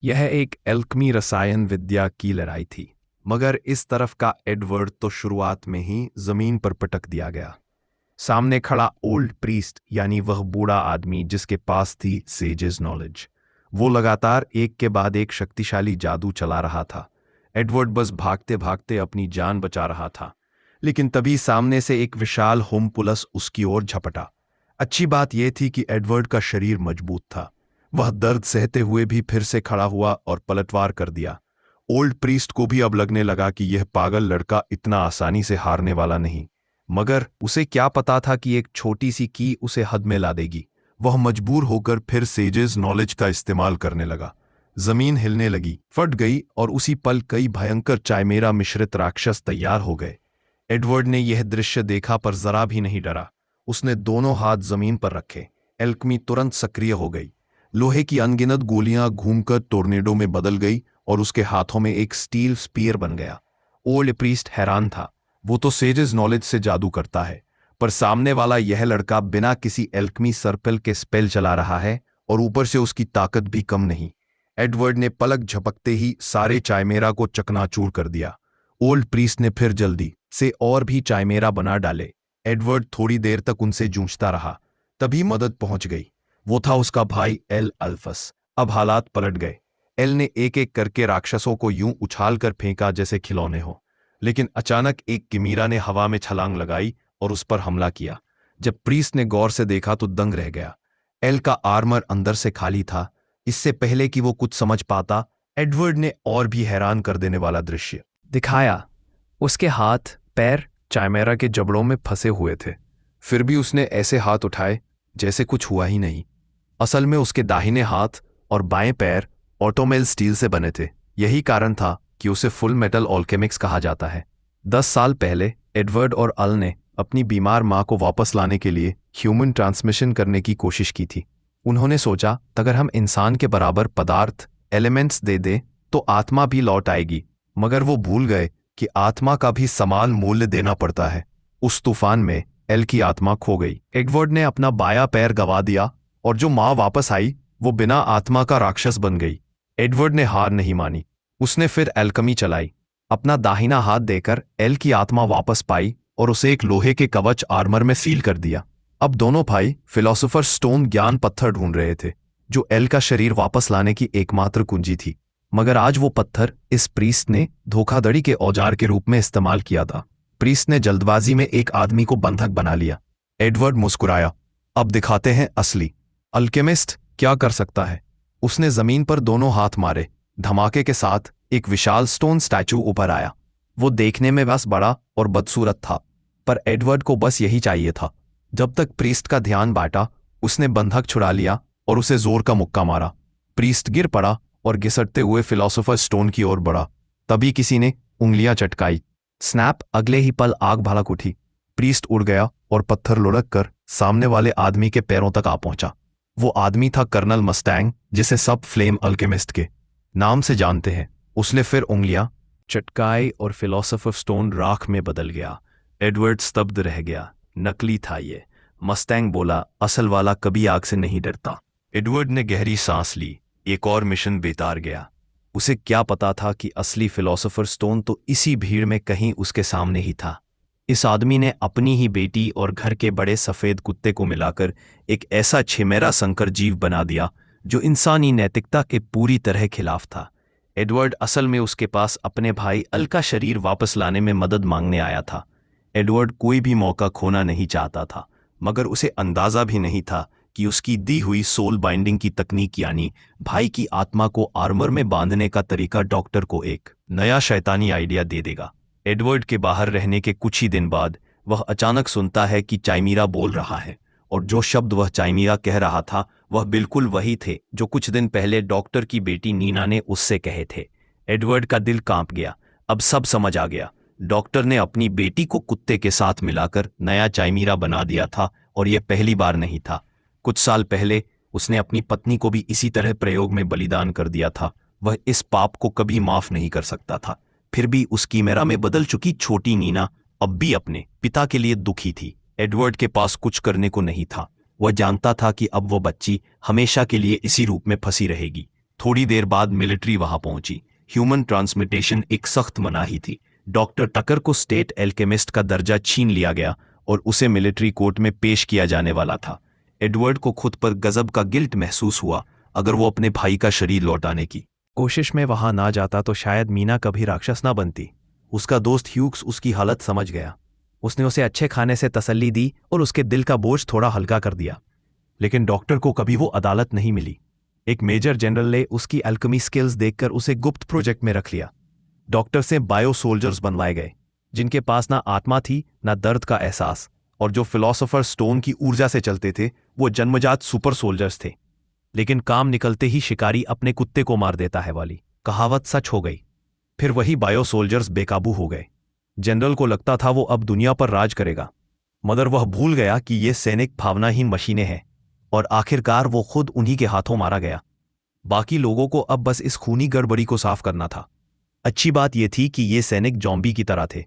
यह एक एल्कमी रसायन विद्या की लड़ाई थी, मगर इस तरफ का एडवर्ड तो शुरुआत में ही जमीन पर पटक दिया गया। सामने खड़ा ओल्ड प्रीस्ट यानी वह बूढ़ा आदमी जिसके पास थी सेजेस नॉलेज, वो लगातार एक के बाद एक शक्तिशाली जादू चला रहा था। एडवर्ड बस भागते भागते अपनी जान बचा रहा था, लेकिन तभी सामने से एक विशाल होमपुलस उसकी ओर झपटा। अच्छी बात यह थी कि एडवर्ड का शरीर मजबूत था। वह दर्द सहते हुए भी फिर से खड़ा हुआ और पलटवार कर दिया। ओल्ड प्रीस्ट को भी अब लगने लगा कि यह पागल लड़का इतना आसानी से हारने वाला नहीं, मगर उसे क्या पता था कि एक छोटी सी की उसे हद में ला देगी। वह मजबूर होकर फिर सेजेस नॉलेज का इस्तेमाल करने लगा। जमीन हिलने लगी, फट गई और उसी पल कई भयंकर चाइमेरा मिश्रित राक्षस तैयार हो गए। एडवर्ड ने यह दृश्य देखा पर जरा भी नहीं डरा। उसने दोनों हाथ जमीन पर रखे। एल्कमी तुरंत सक्रिय हो गई। लोहे की अनगिनत गोलियां घूमकर टोर्नेडो में बदल गई और उसके हाथों में एक स्टील स्पीयर बन गया। ओल्ड प्रीस्ट हैरान था। वो तो सेजेस नॉलेज से जादू करता है, पर सामने वाला यह लड़का बिना किसी एल्कमी सर्पल के स्पेल चला रहा है और ऊपर से उसकी ताकत भी कम नहीं। एडवर्ड ने पलक झपकते ही सारे चाइमेरा को चकनाचूर कर दिया। ओल्ड प्रीस्ट ने फिर जल्दी से और भी चाइमेरा बना डाले। एडवर्ड थोड़ी देर तक उनसे जूझता रहा, तभी मदद पहुंच गई। वो था उसका भाई एल अल्फस। अब हालात पलट गए। एल ने एक एक करके राक्षसों को यूं उछाल कर फेंका जैसे खिलौने हो, लेकिन अचानक एक किमीरा ने हवा में छलांग लगाई और उस पर हमला किया। जब प्रीस्ट ने गौर से देखा तो दंग रह गया। एल का आर्मर अंदर से खाली था। इससे पहले कि वो कुछ समझ पाता, एडवर्ड ने और भी हैरान कर देने वाला दृश्य दिखाया। उसके हाथ पैर चाइमेरा के जबड़ों में फंसे हुए थे, फिर भी उसने ऐसे हाथ उठाए जैसे कुछ हुआ ही नहीं। असल में उसके दाहिने हाथ और बाएं पैर ऑटोमेल स्टील से बने थे। यही कारण था कि उसे फुल मेटल ऑल्केमिक्स कहा जाता है। 10 साल पहले एडवर्ड और अल ने अपनी बीमार मां को वापस लाने के लिए ह्यूमन ट्रांसमिशन करने की कोशिश की थी। उन्होंने सोचा, अगर हम इंसान के बराबर पदार्थ एलिमेंट्स दे दें तो आत्मा भी लौट आएगी, मगर वो भूल गए कि आत्मा का भी समान मूल्य देना पड़ता है। उस तूफान में एल की आत्मा खो गई। एडवर्ड ने अपना बायां पैर गंवा दिया और जो मां वापस आई वो बिना आत्मा का राक्षस बन गई। एडवर्ड ने हार नहीं मानी। उसने फिर एल्कमी चलाई। अपना दाहिना हाथ देकर एल की आत्मा वापस पाई और उसे एक लोहे के कवच आर्मर में सील कर दिया। अब दोनों भाई फिलोसोफर स्टोन ज्ञान पत्थर ढूंढ रहे थे, जो एल का शरीर वापस लाने की एकमात्र कुंजी थी। मगर आज वो पत्थर इस प्रीस्ट ने धोखाधड़ी के औजार के रूप में इस्तेमाल किया था। प्रीस्ट ने जल्दबाजी में एक आदमी को बंधक बना लिया। एडवर्ड मुस्कुराया। अब दिखाते हैं असली अल्केमिस्ट क्या कर सकता है। उसने जमीन पर दोनों हाथ मारे। धमाके के साथ एक विशाल स्टोन स्टैचू ऊपर आया। वो देखने में बस बड़ा और बदसूरत था, पर एडवर्ड को बस यही चाहिए था। जब तक प्रीस्ट का ध्यान बांटा, उसने बंधक छुड़ा लिया और उसे जोर का मुक्का मारा। प्रीस्ट गिर पड़ा और घिसटते हुए फिलोसोफर स्टोन की ओर बढ़ा। तभी किसी ने उंगलियां चटकाई। स्नैप! अगले ही पल आग भड़क उठी। प्रीस्ट उड़ गया और पत्थर लुढ़क कर सामने वाले आदमी के पैरों तक आ पहुंचा। वो आदमी था कर्नल मस्टैंग, जिसे सब फ्लेम अल्केमिस्ट के नाम से जानते हैं। उसने फिर उंगलियां चटकाई और फिलोसोफर स्टोन राख में बदल गया। एडवर्ड स्तब्ध रह गया। नकली था ये। मस्टैंग बोला, असल वाला कभी आग से नहीं डरता। एडवर्ड ने गहरी सांस ली। एक और मिशन बेतार गया। उसे क्या पता था कि असली फिलोसोफर स्टोन तो इसी भीड़ में कहीं उसके सामने ही था। इस आदमी ने अपनी ही बेटी और घर के बड़े सफेद कुत्ते को मिलाकर एक ऐसा छिमेरा संकर जीव बना दिया जो इंसानी नैतिकता के पूरी तरह खिलाफ था। एडवर्ड असल में उसके पास अपने भाई अल का शरीर वापस लाने में मदद मांगने आया था। एडवर्ड कोई भी मौका खोना नहीं चाहता था, मगर उसे अंदाजा भी नहीं था कि उसकी दी हुई सोल बाइंडिंग की तकनीक यानी भाई की आत्मा को आर्मर में बांधने का तरीका डॉक्टर को एक नया शैतानी आइडिया दे देगा। एडवर्ड के बाहर रहने के कुछ ही दिन बाद वह अचानक सुनता है कि चाइमीरा बोल रहा है, और जो शब्द वह चाइमीरा कह रहा था वह बिल्कुल वही थे जो कुछ दिन पहले डॉक्टर की बेटी नीना ने उससे कहे थे। एडवर्ड का दिल कांप गया। अब सब समझ आ गया। डॉक्टर ने अपनी बेटी को कुत्ते के साथ मिलाकर नया चाइमीरा बना दिया था, और यह पहली बार नहीं था। कुछ साल पहले उसने अपनी पत्नी को भी इसी तरह प्रयोग में बलिदान कर दिया था। वह इस पाप को कभी माफ नहीं कर सकता था। फिर भी उस कीमेरा में बदल चुकी छोटी नीना अब भी अपने पिता के लिए दुखी थी। एडवर्ड के पास कुछ करने को नहीं था। वह जानता था कि अब वो बच्ची हमेशा के लिए इसी रूप में फंसी रहेगी। थोड़ी देर बाद मिलिट्री वहां पहुंची। ह्यूमन ट्रांसमिटेशन एक सख्त मनाही थी। डॉक्टर टकर को स्टेट एल्केमिस्ट का दर्जा छीन लिया गया और उसे मिलिट्री कोर्ट में पेश किया जाने वाला था। एडवर्ड को खुद पर गजब का गिल्ट महसूस हुआ। अगर वो अपने भाई का शरीर लौटाने की कोशिश में वहां ना जाता तो शायद मीना कभी राक्षस ना बनती। उसका दोस्त ह्यूग्स उसकी हालत समझ गया। उसने उसे अच्छे खाने से तसल्ली दी और उसके दिल का बोझ थोड़ा हल्का कर दिया। लेकिन डॉक्टर को कभी वो अदालत नहीं मिली। एक मेजर जनरल ने उसकी अल्केमी स्किल्स देखकर उसे गुप्त प्रोजेक्ट में रख लिया। डॉक्टर से बायो सोल्जर्स बनवाए गए, जिनके पास ना आत्मा थी ना दर्द का एहसास, और जो फिलोसोफर स्टोन की ऊर्जा से चलते थे वो जन्मजात सुपर सोल्जर्स थे। लेकिन काम निकलते ही शिकारी अपने कुत्ते को मार देता है वाली कहावत सच हो गई। फिर वही बायो सोल्जर्स बेकाबू हो गए। जनरल को लगता था वो अब दुनिया पर राज करेगा, मगर वह भूल गया कि ये सैनिक भावनाहीन मशीनें हैं, और आखिरकार वो खुद उन्हीं के हाथों मारा गया। बाकी लोगों को अब बस इस खूनी गड़बड़ी को साफ करना था। अच्छी बात यह थी कि ये सैनिक जॉम्बी की तरह थे।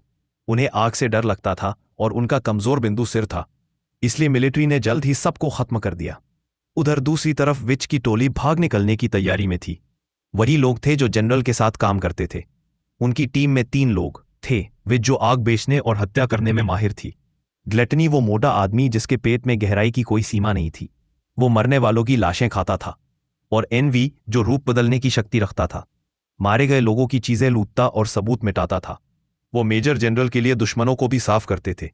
उन्हें आग से डर लगता था और उनका कमजोर बिंदु सिर था। इसलिए मिलिट्री ने जल्द ही सबको खत्म कर दिया। उधर दूसरी तरफ विच की टोली भाग निकलने की तैयारी में थी। वही लोग थे जो जनरल के साथ काम करते थे। उनकी टीम में 3 लोग थे। विच जो आग बेचने और हत्या करने में माहिर थी। ग्लटनी वो मोटा आदमी जिसके पेट में गहराई की कोई सीमा नहीं थी, वो मरने वालों की लाशें खाता था। और एनवी जो रूप बदलने की शक्ति रखता था, मारे गए लोगों की चीजें लूटता और सबूत मिटाता था। वो मेजर जनरल के लिए दुश्मनों को भी साफ करते थे।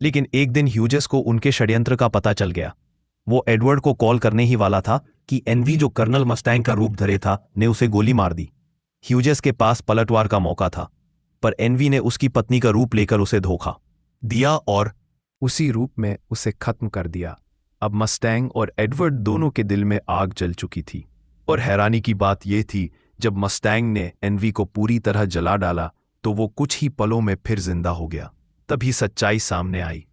लेकिन एक दिन ह्यूजेस को उनके षड्यंत्र का पता चल गया। वो एडवर्ड को कॉल करने ही वाला था कि एनवी जो कर्नल मस्टैंग का रूप धरे था ने उसे गोली मार दी। ह्यूजेस के पास पलटवार का मौका था, पर एनवी ने उसकी पत्नी का रूप लेकर उसे धोखा दिया और उसी रूप में उसे खत्म कर दिया। अब मस्टैंग और एडवर्ड दोनों के दिल में आग जल चुकी थी। और हैरानी की बात यह थी, जब मस्टैंग ने एनवी को पूरी तरह जला डाला तो वो कुछ ही पलों में फिर जिंदा हो गया। तभी सच्चाई सामने आई।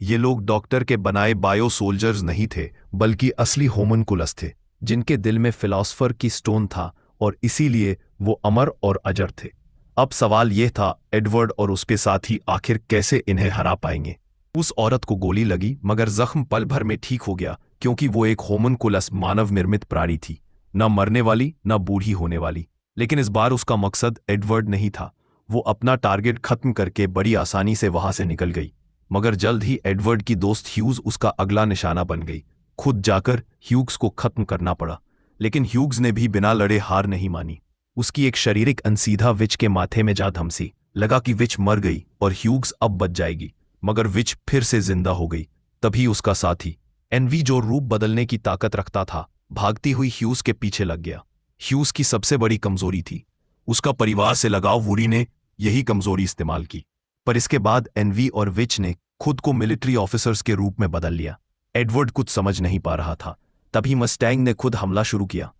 ये लोग डॉक्टर के बनाए बायो सोल्जर्स नहीं थे, बल्कि असली होमनकुलस थे, जिनके दिल में फिलॉसफर की स्टोन था और इसीलिए वो अमर और अजर थे। अब सवाल यह था, एडवर्ड और उसके साथी आखिर कैसे इन्हें हरा पाएंगे। उस औरत को गोली लगी, मगर जख्म पल भर में ठीक हो गया, क्योंकि वो एक होमनकुलस मानव निर्मित प्राणी थी, न मरने वाली न बूढ़ी होने वाली। लेकिन इस बार उसका मकसद एडवर्ड नहीं था। वो अपना टारगेट खत्म करके बड़ी आसानी से वहां से निकल गई। मगर जल्द ही एडवर्ड की दोस्त ह्यूज उसका अगला निशाना बन गई। खुद जाकर ह्यूग्स को खत्म करना पड़ा। लेकिन ह्यूग्स ने भी बिना लड़े हार नहीं मानी। उसकी एक शारीरिक अनसीधा विच के माथे में जा धमसी। लगा कि विच मर गई और ह्यूग्स अब बच जाएगी, मगर विच फिर से जिंदा हो गई। तभी उसका साथी एनवी, जो रूप बदलने की ताकत रखता था, भागती हुई ह्यूज के पीछे लग गया। ह्यूज की सबसे बड़ी कमजोरी थी उसका परिवार से लगाव। वुडी ने यही कमजोरी इस्तेमाल की, पर इसके बाद एनवी और विच ने खुद को मिलिट्री ऑफिसर्स के रूप में बदल लिया। एडवर्ड कुछ समझ नहीं पा रहा था। तभी मस्टैंग ने खुद हमला शुरू किया।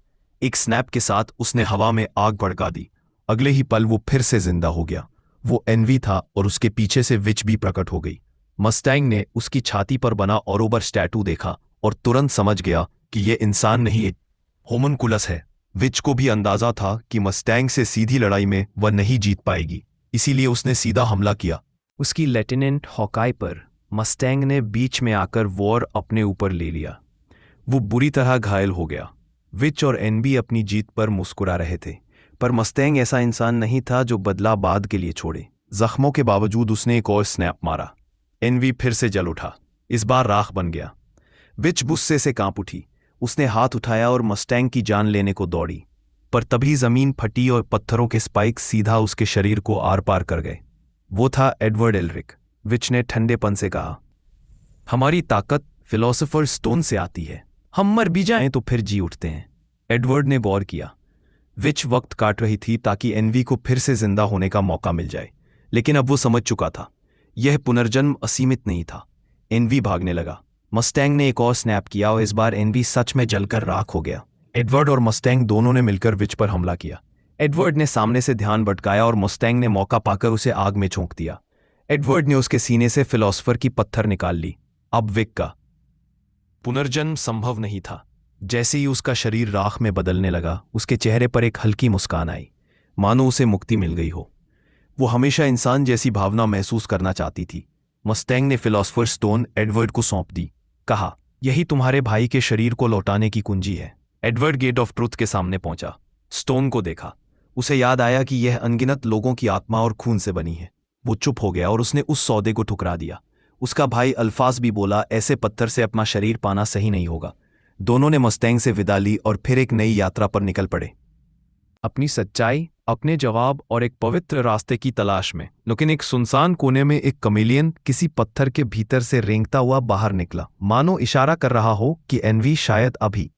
एक स्नैप के साथ उसने हवा में आग भड़का दी। अगले ही पल वो फिर से जिंदा हो गया। वो एनवी था और उसके पीछे से विच भी प्रकट हो गई। मस्टैंग ने उसकी छाती पर बना ओरोबर्स टैटू देखा और तुरंत समझ गया कि ये इंसान नहीं, होमनकुलस है। विच को भी अंदाजा था कि मस्टैंग से सीधी लड़ाई में वह नहीं जीत पाएगी, इसीलिए उसने सीधा हमला किया। उसकी लेफ्टिनेंट हॉकाई पर मस्टैंग ने बीच में आकर वॉर अपने ऊपर ले लिया। वो बुरी तरह घायल हो गया। विच और एनबी अपनी जीत पर मुस्कुरा रहे थे, पर मस्टैंग ऐसा इंसान नहीं था जो बदला बाद के लिए छोड़े। जख्मों के बावजूद उसने एक और स्नैप मारा। एनवी फिर से जल उठा, इस बार राख बन गया। विच गुस्से से कांप उठी। उसने हाथ उठाया और मस्टैंग की जान लेने को दौड़ी, पर तभी जमीन फटी और पत्थरों के स्पाइक सीधा उसके शरीर को आर पार कर गए। वो था एडवर्ड एल्रिक। विच ने ठंडेपन से कहा, हमारी ताकत फिलोसोफर स्टोन से आती है। हम मर भी जाएं तो फिर जी उठते हैं। एडवर्ड ने गौर किया। विच वक्त काट रही थी ताकि एनवी को फिर से जिंदा होने का मौका मिल जाए, लेकिन अब वो समझ चुका था यह पुनर्जन्म असीमित नहीं था। एनवी भागने लगा। मस्टैंग ने एक और स्नैप किया और इस बार एनवी सच में जलकर राख हो गया। एडवर्ड और मस्टैंग दोनों ने मिलकर विच पर हमला किया। एडवर्ड ने सामने से ध्यान भटकाया और मस्टैंग ने मौका पाकर उसे आग में झोंक दिया। एडवर्ड ने उसके सीने से फिलोसोफर की पत्थर निकाल ली। अब विक का पुनर्जन्म संभव नहीं था। जैसे ही उसका शरीर राख में बदलने लगा, उसके चेहरे पर एक हल्की मुस्कान आई, मानो उसे मुक्ति मिल गई हो। वो हमेशा इंसान जैसी भावना महसूस करना चाहती थी। मस्टैंग ने फिलोसोफर स्टोन एडवर्ड को सौंप दी। कहा, यही तुम्हारे भाई के शरीर को लौटाने की कुंजी है। एडवर्ड गेट ऑफ ट्रुथ के सामने पहुंचा, स्टोन को देखा। उसे याद आया कि यह अनगिनत लोगों की आत्मा और खून से बनी है। वो चुप हो गया और उसने उस सौदे को ठुकरा दिया। उसका भाई अल्फाज भी बोला, ऐसे पत्थर से अपना शरीर पाना सही नहीं होगा। दोनों ने मस्टैंग से विदा ली और फिर एक नई यात्रा पर निकल पड़े, अपनी सच्चाई, अपने जवाब और एक पवित्र रास्ते की तलाश में। लेकिन एक सुनसान कोने में एक कमेलियन किसी पत्थर के भीतर से रेंगता हुआ बाहर निकला, मानो इशारा कर रहा हो कि एनवी शायद अभी